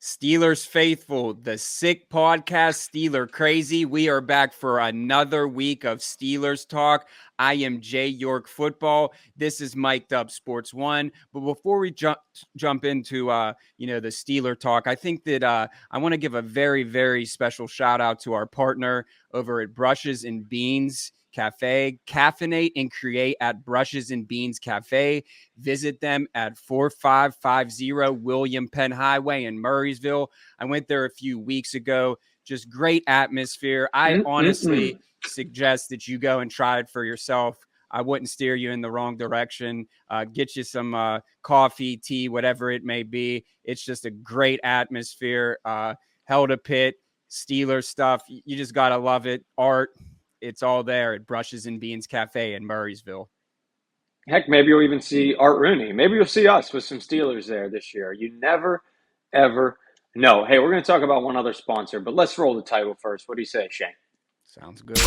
Steelers faithful, the Sick Podcast, Steeler Crazy. We are back for another week of Steelers talk. I am Jay York Football. This is Mic'd Up Sports One. But before we jump into the Steeler talk, I think that I want to give a very, very special shout out to our partner over at Brushes and Beans Cafe. Caffeinate and create at Brushes and Beans Cafe. Visit them at 4550 William Penn Highway in Murraysville. I went there a few weeks ago. Just great atmosphere. I honestly suggest that you go and try it for yourself. I wouldn't steer you in the wrong direction. Get you some coffee, tea, whatever it may be. It's just a great atmosphere. Held a pit, Steelers stuff. You just got to love it. Art. It's all there at Brushes and Beans Cafe in Murraysville. Heck, maybe you'll even see Art Rooney. Maybe you'll see us with some Steelers there this year. You never, ever know. Hey, we're going to talk about one other sponsor, but let's roll the title first. What do you say, Shane? Sounds good.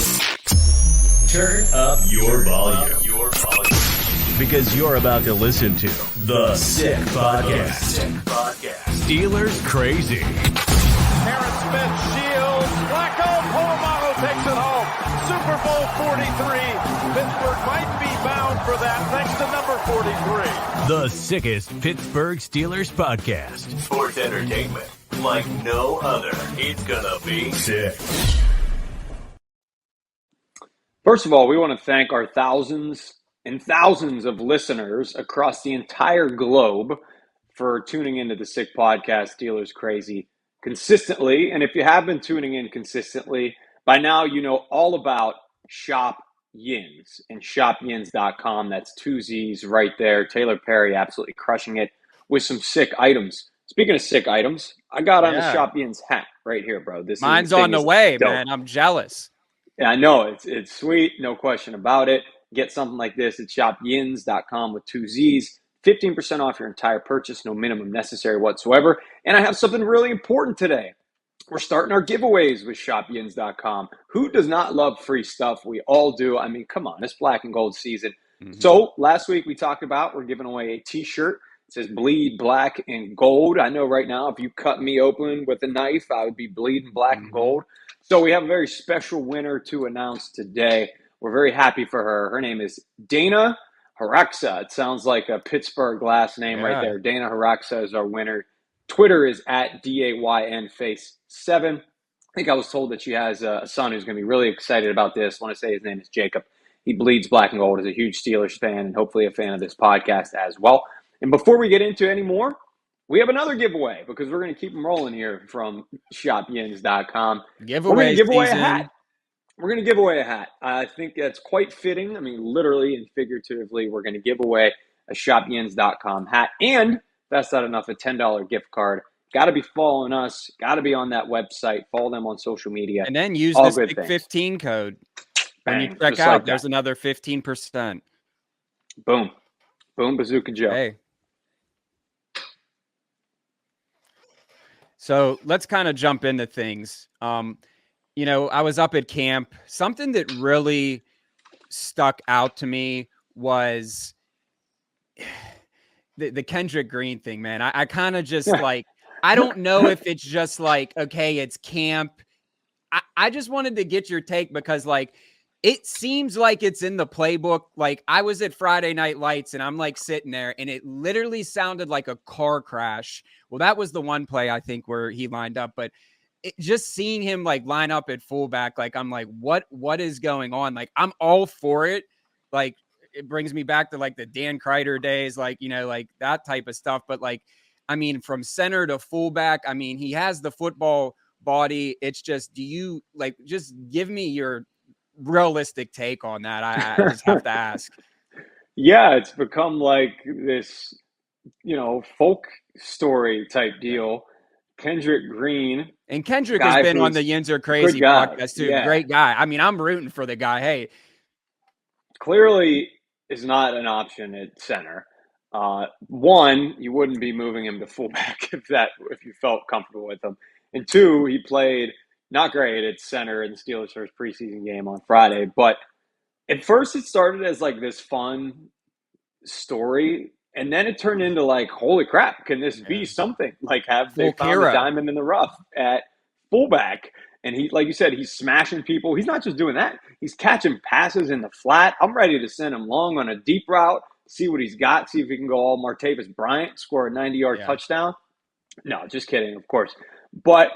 Turn up your volume. Because you're about to listen to The Sick Podcast. Steelers Crazy. Aaron Smith shields. Flacco, Polamalu takes it home. Super Bowl 43. Pittsburgh might be bound for that thanks to number 43. The sickest Pittsburgh Steelers podcast. Sports entertainment like no other. It's gonna be sick. First of all, we want to thank our thousands and thousands of listeners across the entire globe for tuning into the Sick Podcast, Steelers Crazy, consistently. And if you have been tuning in consistently, by now you know all about Shopkins and Shopkins.com. That's two Z's right there. Taylor Perry absolutely crushing it with some sick items. Speaking of sick items, I got on the Shopkins hat right here, bro. Mine's on the way, man. I'm jealous. Yeah, I know. It's sweet. No question about it. Get something like this at shopkins.com with two Z's. 15% off your entire purchase. No minimum necessary whatsoever. And I have something really important today. We're starting our giveaways with shopkins.com. Who does not love free stuff? We all do. I mean, come on. It's black and gold season. Mm-hmm. So last week we talked about we're giving away a T-shirt. It says bleed black and gold. I know right now if you cut me open with a knife, I would be bleeding black and gold. So we have a very special winner to announce today. We're very happy for her. Her name is Dana Haraxa. It sounds like a Pittsburgh last name right there. Dana Haraxa is our winner. Twitter is at DAYNFace7. I think I was told that she has a son who's going to be really excited about this. I want to say his name is Jacob. He bleeds black and gold, is a huge Steelers fan and hopefully a fan of this podcast as well. And before we get into any more, we have another giveaway because we're going to keep them rolling here from shopkins.com. We're going to give away a hat. We're going to give away a hat. I think that's quite fitting. I mean, literally and figuratively, we're going to give away a shopkins.com hat. And if that's not enough, a $10 gift card. Got to be following us. Got to be on that website. Follow them on social media. And then use this big 15 code. When you check out, there's another 15%. Boom. Boom, Bazooka Joe. Hey. So let's kind of jump into things. I was up at camp. Something that really stuck out to me was the Kendrick Green thing, man. I kind of just I don't know if it's just okay, it's camp. I just wanted to get your take because it seems like it's in the playbook. I was at Friday Night Lights and I'm sitting there and it literally sounded like a car crash. Well, that was the one play I think where he lined up, but just seeing him line up at fullback, I'm what is going on? I'm all for it. It brings me back to the Dan Kreider days, that type of stuff. But from center to fullback, he has the football body. It's just, do you just give me your realistic take on that? I just have to ask. Yeah, it's become this, folk story type deal. Kendrick Green. And Kendrick has been on the Yinzer Crazy podcast too. Yeah. Great guy. I'm rooting for the guy. Hey. Clearly is not an option at center. One, you wouldn't be moving him to fullback if you felt comfortable with him. And two, he played not great at center in the Steelers' first preseason game on Friday. But at first it started as this fun story. And then it turned into like, holy crap, can this be something? Like, have they found the diamond in the rough at fullback? And he, like you said, he's smashing people. He's not just doing that. He's catching passes in the flat. I'm ready to send him long on a deep route, see what he's got, see if he can go all Martavis Bryant, score a 90-yard touchdown. No, just kidding, of course. But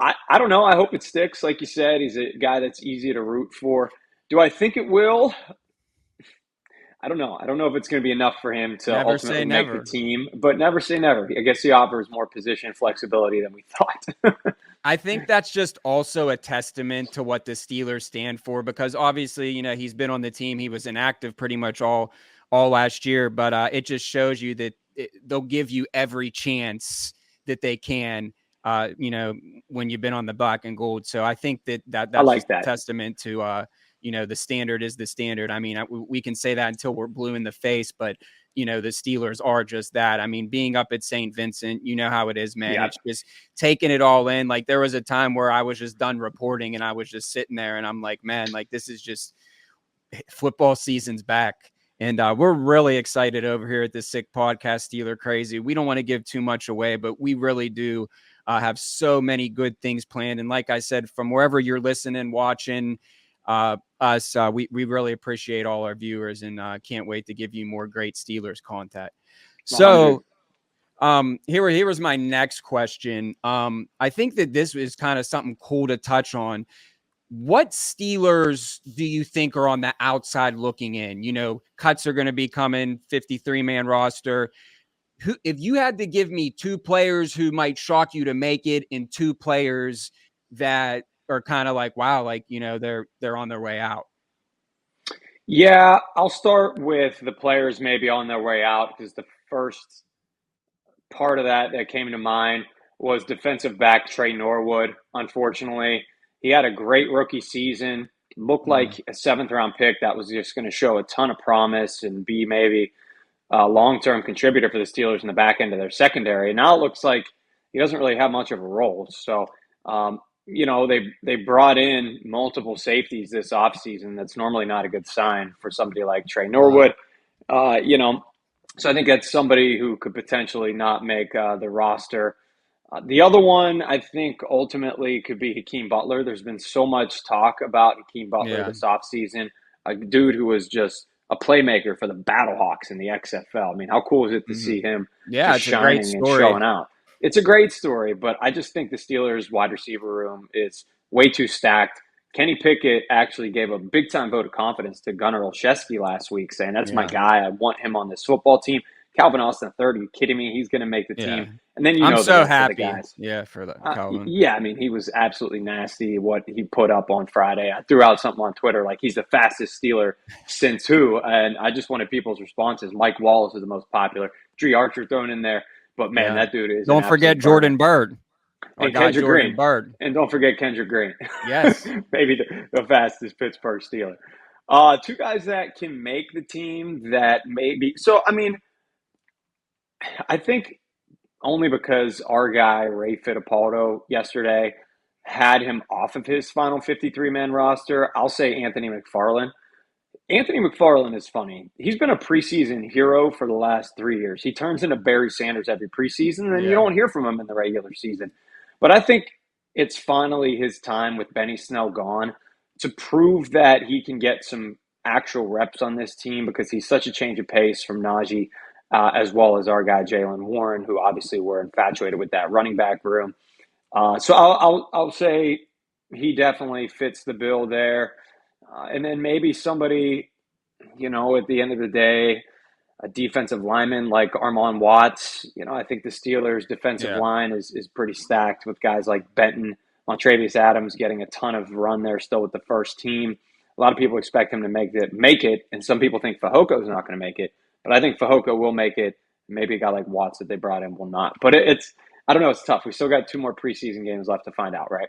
I don't know. I hope it sticks. Like you said, he's a guy that's easy to root for. Do I think it will? I don't know. I don't know if it's going to be enough for him to ultimately make the team, but never say never. I guess he offers more position flexibility than we thought. I think that's just also a testament to what the Steelers stand for, because obviously, you know, he's been on the team. He was inactive pretty much all last year, but it just shows you that they'll give you every chance that they can, you know, when you've been on the black and gold. So I think that's like just a testament to, you know, the standard is the standard. I mean, we can say that until we're blue in the face, but, you know, the Steelers are just that. I mean, being up at St. Vincent, you know how it is, man. It's just taking it all in. Like, there was a time where I was just done reporting and I was just sitting there and I'm like, man, like, this is just football season's back. And we're really excited over here at the Sick Podcast, Steeler Crazy. We don't want to give too much away, but we really do have so many good things planned. And like I said, from wherever you're listening, watching, us, we really appreciate all our viewers and can't wait to give you more great Steelers content. So here was my next question. I think that this is kind of something cool to touch on. What Steelers do you think are on the outside looking in? You know, cuts are going to be coming, 53-man roster. If you had to give me two players who might shock you to make it and two players that are kind of like, wow, like, you know, they're on their way out. Yeah, I'll start with the players maybe on their way out, because the first part of that came to mind was defensive back Trey Norwood. Unfortunately, he had a great rookie season, looked like a 7th-round pick that was just going to show a ton of promise and be maybe a long-term contributor for the Steelers in the back end of their secondary. And now it looks like he doesn't really have much of a role. So, you know, they brought in multiple safeties this offseason. That's normally not a good sign for somebody like Trey Norwood. You know, so I think that's somebody who could potentially not make the roster. The other one, I think, ultimately could be Hakeem Butler. There's been so much talk about Hakeem Butler this offseason, a dude who was just a playmaker for the Battlehawks in the XFL. I mean, how cool is it to see him just shining and showing out? It's a great story, but I just think the Steelers' wide receiver room is way too stacked. Kenny Pickett actually gave a big-time vote of confidence to Gunnar Olszewski last week, saying, that's my guy. I want him on this football team. Calvin Austin III, are you kidding me? He's going to make the team. And then I'm so happy. The guys. For that, Calvin. I mean, he was absolutely nasty what he put up on Friday. I threw out something on Twitter like he's the fastest Steeler since who, and I just wanted people's responses. Mike Wallace is the most popular. Dree Archer thrown in there, but man, that dude is. Don't forget Jordan Bird. And Kendrick Green. And don't forget Kendrick Green. Yes. Maybe the fastest Pittsburgh Steeler. Two guys that can make the team that maybe. So, I mean, I think only because our guy, Ray Fittipaldo, yesterday had him off of his final 53-man roster, I'll say Anthony McFarland. Anthony McFarland is funny. He's been a preseason hero for the last 3 years. He turns into Barry Sanders every preseason, and you don't hear from him in the regular season. But I think it's finally his time with Benny Snell gone to prove that he can get some actual reps on this team, because he's such a change of pace from Najee, as well as our guy Jaylen Warren, who obviously we're infatuated with that running back room. So I'll say he definitely fits the bill there. And then maybe somebody, you know, at the end of the day, a defensive lineman like Armon Watts. You know, I think the Steelers' defensive line is pretty stacked with guys like Benton, Montravius Adams getting a ton of run there still with the first team. A lot of people expect him to make it, and some people think Fehoko is not going to make it. But I think Fehoko will make it. Maybe a guy like Watts that they brought in will not. But it's I don't know. It's tough. We still got 2 more preseason games left to find out, right?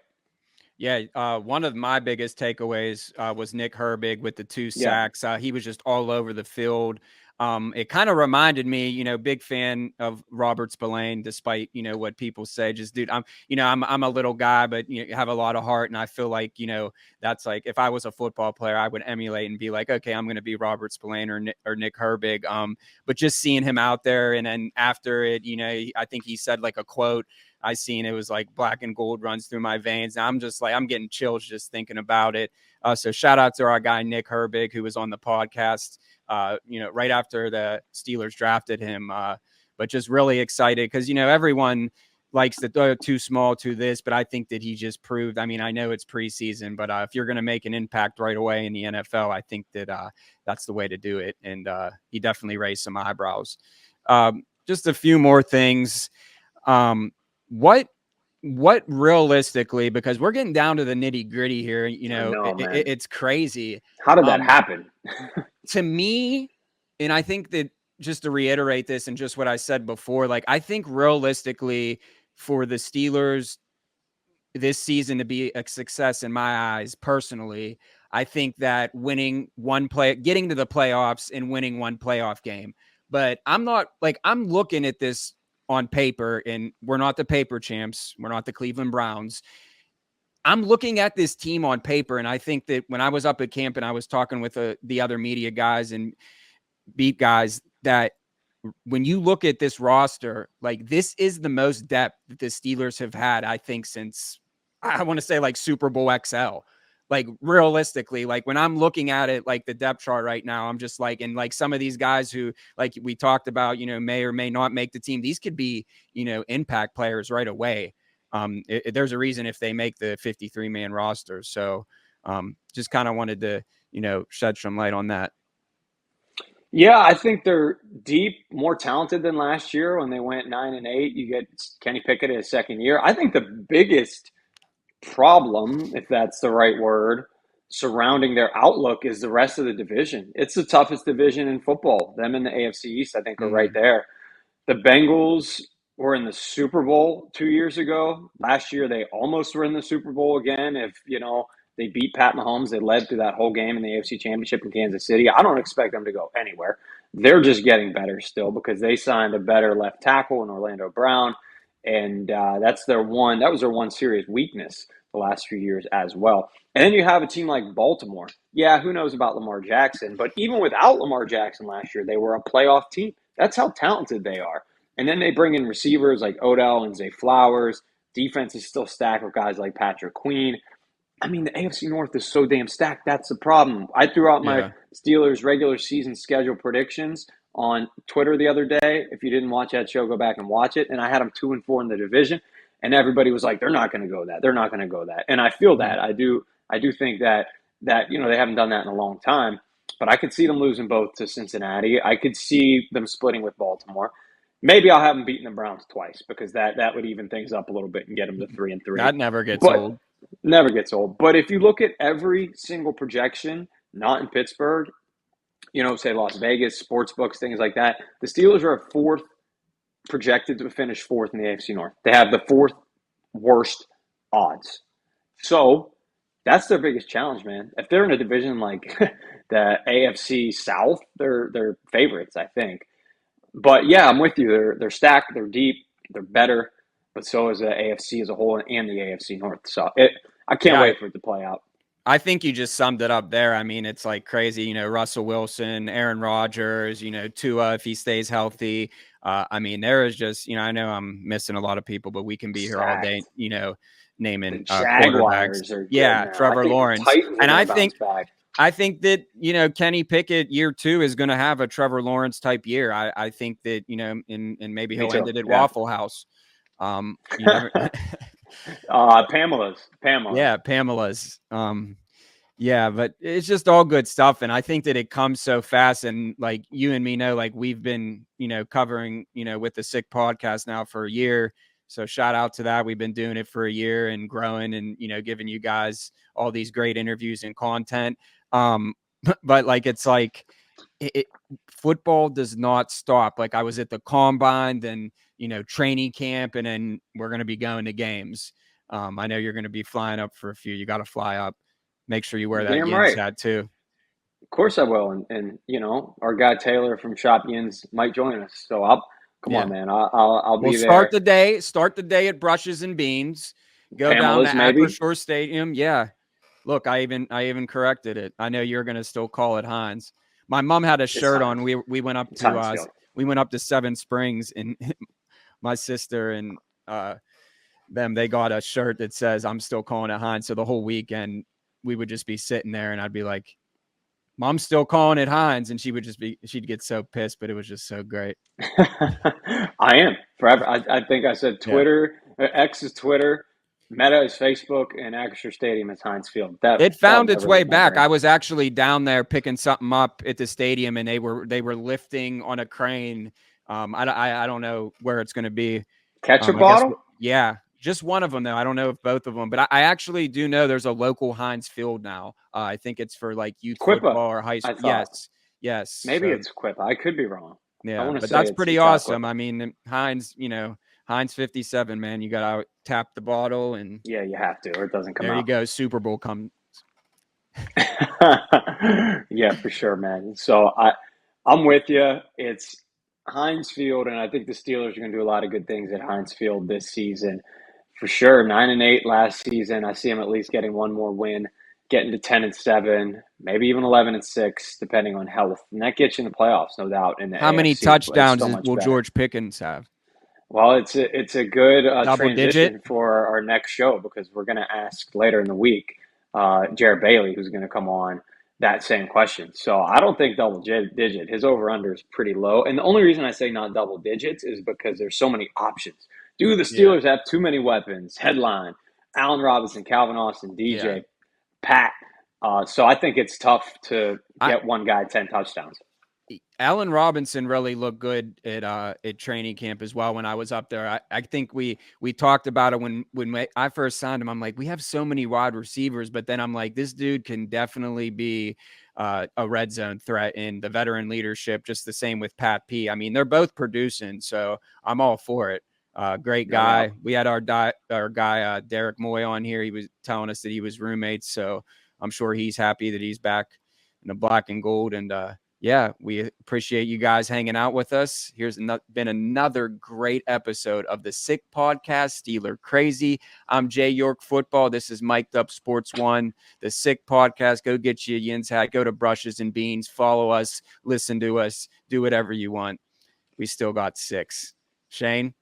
Yeah, one of my biggest takeaways was Nick Herbig with the 2 sacks. He was just all over the field. It kind of reminded me, big fan of Robert Spillane, despite, what people say. Just, dude, I'm a little guy, but have a lot of heart. And I feel like, that's like, if I was a football player, I would emulate and be like, okay, I'm going to be Robert Spillane or Nick Herbig. But just seeing him out there, and then after it, I think he said like a quote I seen, it was like black and gold runs through my veins. And I'm just like, I'm getting chills just thinking about it. So shout out to our guy, Nick Herbig, who was on the podcast, right after the Steelers drafted him. But just really excited because, everyone likes to throw too small to this, but I think that he just proved, I know it's preseason, but if you're going to make an impact right away in the NFL, I think that that's the way to do it. And he definitely raised some eyebrows. Just a few more things. What realistically, because we're getting down to the nitty gritty here, it's crazy. How did that happen? To me, and I think that just to reiterate this and just what I said before, like, I think realistically for the Steelers this season to be a success in my eyes, personally, I think that getting to the playoffs and winning one playoff game. But I'm looking at this on paper, and we're not the paper champs. We're not the Cleveland Browns. I'm looking at this team on paper, and I think that when I was up at camp and I was talking with the other media guys and beat guys, that when you look at this roster, like, this is the most depth that the Steelers have had, I think, since, I want to say, like, Super Bowl XL. Like, realistically, like, when I'm looking at it, like the depth chart right now, I'm just like, and like some of these guys who, like we talked about, may or may not make the team, these could be, impact players right away. There's a reason if they make the 53-man roster. So just kind of wanted to, shed some light on that. Yeah, I think they're deep, more talented than last year when they went 9-8. You get Kenny Pickett in his second year. I think the biggest problem, if that's the right word, surrounding their outlook is the rest of the division. It's the toughest division in football. Them and the AFC East, I think, are right there. The Bengals were in the Super Bowl 2 years ago. Last year, they almost were in the Super Bowl again. If, they beat Pat Mahomes, they led through that whole game in the AFC Championship in Kansas City. I don't expect them to go anywhere. They're just getting better still because they signed a better left tackle in Orlando Brown. And that was their one serious weakness the last few years as well. And then you have a team like Baltimore. Yeah, who knows about Lamar Jackson? But even without Lamar Jackson last year, they were a playoff team. That's how talented they are. And then they bring in receivers like Odell and Zay Flowers. Defense is still stacked with guys like Patrick Queen. The AFC North is so damn stacked. That's the problem. I threw out my Steelers regular season schedule predictions on Twitter the other day. If you didn't watch that show, go back and watch it. And I had them 2-4 in the division. And everybody was like, they're not going to go that. They're not going to go that. And I feel that. I do think that they haven't done that in a long time. But I could see them losing both to Cincinnati. I could see them splitting with Baltimore. Maybe I'll have them beating the Browns twice because that would even things up a little bit and get them to 3-3. That never gets old. Never gets old. But if you look at every single projection, not in Pittsburgh, say Las Vegas, sports books, things like that, the Steelers are projected to finish fourth in the AFC North. They have the fourth worst odds. So that's their biggest challenge, man. If they're in a division like the AFC South, they're favorites, I think. But yeah, I'm with you. They're stacked, they're deep, they're better. But so is the AFC as a whole and the AFC North. So I can't wait for it to play out. I think you just summed it up there. It's like crazy, Russell Wilson, Aaron Rodgers, Tua, if he stays healthy. There is just, I know I'm missing a lot of people, but we can be here all day, naming quarterbacks. Trevor Lawrence. And I think that, Kenny Pickett year 2 is going to have a Trevor Lawrence type year. I think that, and maybe he'll end it at Waffle House. Pamela's. Yeah, Pamela's. But it's just all good stuff. And I think that it comes so fast. And like you and me know, like we've been, covering, with the Sick podcast now for a year. So shout out to that. We've been doing it for a year and growing and, giving you guys all these great interviews and content. But like, it's like football does not stop. Like I was at the combine, then, training camp, and then we're going to be going to games. I know you're going to be flying up for a few. You got to fly up. Make sure you wear that Yins hat too. Of course I will. And you know, our guy Taylor from Shopkins might join us. So come on, man. I'll We'll be there. Start the day at Brushes and Beans. Go down Pamela's to maybe. Acrisure Stadium. Yeah. Look, I even corrected it. I know you're going to still call it Heinz. My mom had a shirt on. We went up to Seven Springs, and my sister and they got a shirt that says I'm still calling it Heinz. So the whole weekend we would just be sitting there, and I'd be like, Mom's still calling it Heinz, and she'd get so pissed, but it was just so great. I am forever. I think I said Twitter. Yeah. X is Twitter. Meta is Facebook, and Acrisure Stadium is Heinz Field. It found its way back. I was actually down there picking something up at the stadium, and they were lifting on a crane. I don't know where it's going to be. Ketchup bottle? Yeah, just one of them though. I don't know if both of them, but I actually do know there's a local Heinz Field now. I think it's for like youth football or high school. Yes. Maybe it's Quippa. I could be wrong. Yeah, but that's pretty awesome. I mean, Heinz, Heinz 57, man. You got to tap the bottle, and yeah, you have to, or it doesn't come out. There you go. Super Bowl comes. Yeah, for sure, man. So I'm with you. It's Heinz Field, and I think the Steelers are going to do a lot of good things at Heinz Field this season, for sure. 9-8 last season. I see them at least getting one more win, getting to 10-7, maybe even 11-6, depending on health, and that gets you in the playoffs, no doubt. In the How AFC, many touchdowns will George Pickens have? Well, it's a good transition for our next show, because we're going to ask later in the week Jared Bailey, who's going to come on, that same question. So I don't think double digit. His over-under is pretty low. And the only reason I say not double digits is because there's so many options. Do the Steelers have too many weapons? Headline, Allen Robinson, Calvin Austin, DJ, Pat. So I think it's tough to get one guy 10 touchdowns. Allen Robinson really looked good at training camp as well when I was up there. I think we talked about it when I first signed him. I'm like, we have so many wide receivers, but then I'm like, this dude can definitely be a red zone threat in the veteran leadership, just the same with Pat P. I mean, they're both producing, so I'm all for it. Great guy. Yeah. We had our guy, Derek Moy, on here. He was telling us that he was roommates, so I'm sure he's happy that he's back in the black and gold. And yeah, we appreciate you guys hanging out with us. Here's been another great episode of the Sick Podcast, Steeler Crazy. I'm Jay York Football. This is Mic'd Up Sports One, the Sick Podcast. Go get you a Yin's hat. Go to Brushes and Beans. Follow us. Listen to us. Do whatever you want. We still got 6. Shane?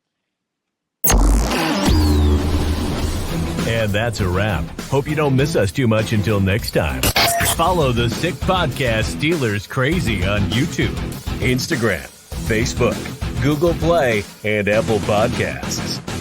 And that's a wrap. Hope you don't miss us too much until next time. Follow the Sick Podcast Steelers Crazy on YouTube, Instagram, Facebook, Google Play, and Apple Podcasts.